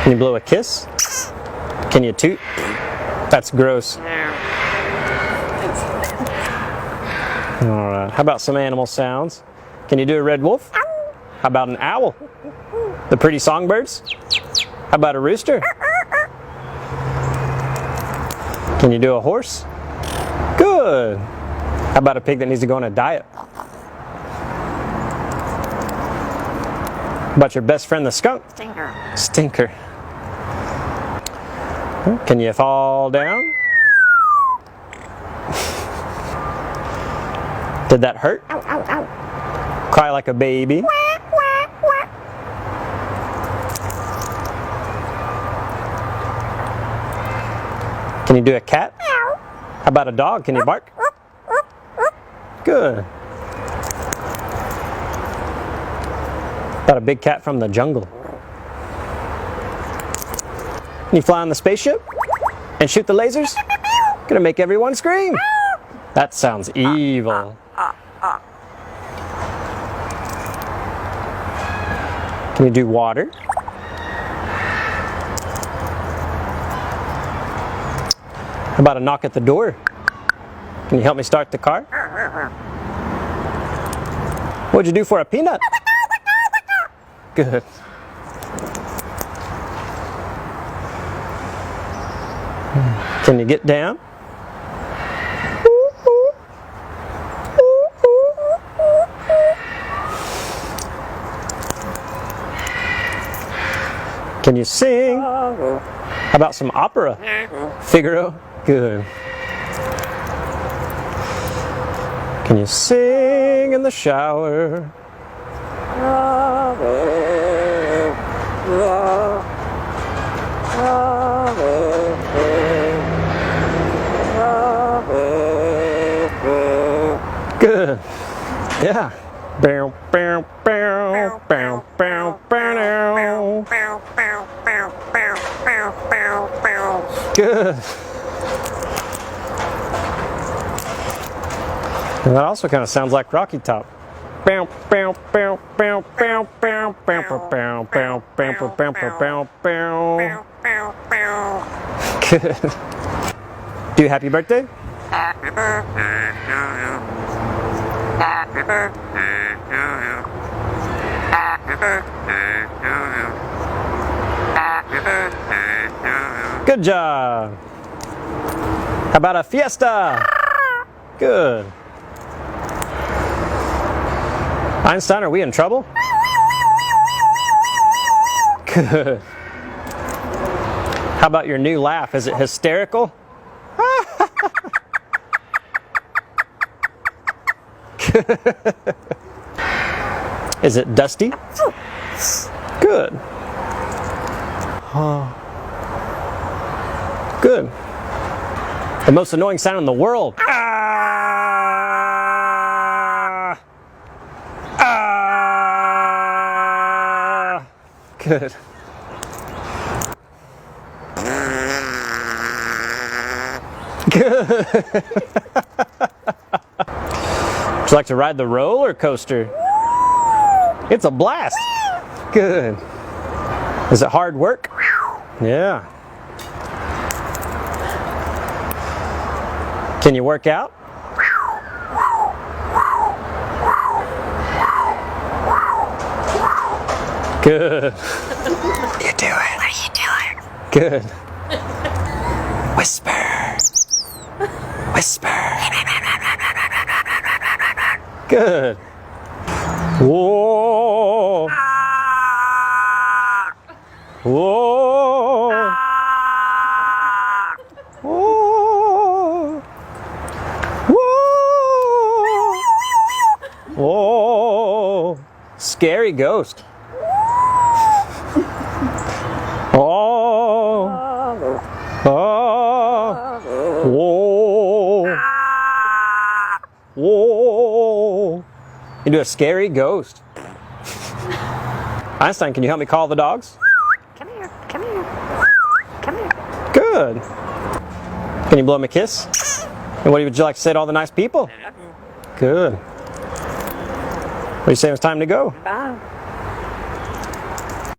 Can you blow a kiss? Can you toot? That's gross. Alright, how about some animal sounds? Can you do a red wolf? How about an owl? The pretty songbirds? How about a rooster? Can you do a horse? Good. How about a pig that needs to go on a diet? How about your best friend the skunk? Stinker. Stinker. Can you fall down? Did that hurt? Ow, ow, ow. Cry like a baby? Can you do a cat? How about a dog? Can you bark? Good. About a big cat from the jungle? Can you fly on the spaceship? And shoot the lasers? Gonna make everyone scream. That sounds evil. Can you do water? How about a knock at the door? Can you help me start the car? What'd you do for a peanut? Good. Can you get down? Can you sing? How about some opera? Figaro? Good. Can you sing in the shower? Good. Yeah. Bow, bow, bow, bow, bow, bow. Good. And that also kind of sounds like Rocky Top. Bow, bow, bow, bow, bow, bow, bow, bow, bow, bow, bow, bow, bow. Good. Do you happy birthday? Happy birthday to you. Happy birthday to you. Happy birthday to you. Happy birthday to you. Good job. How about a fiesta? Good. Einstein, are we in trouble? Good. How about your new laugh? Is it hysterical? Is it dusty? Good. Good. The most annoying sound in the world. Ah! Ah! Good. Good. Would you like to ride the roller coaster? It's a blast. Good. Is it hard work? Yeah. Can you work out? Good. What are you doing? What are you doing? Good. Whisper. Whisper. Good. Whoa. Whoa. Whoa. Whoa. Whoa. Scary ghost. Oh. Oh. Whoa. Whoa. You do a scary ghost. Einstein, can you help me call the dogs? Come here, come here, come here. Good. Can you blow him a kiss? And what would you like to say to all the nice people? Good. What do you say it's time to go? Bye.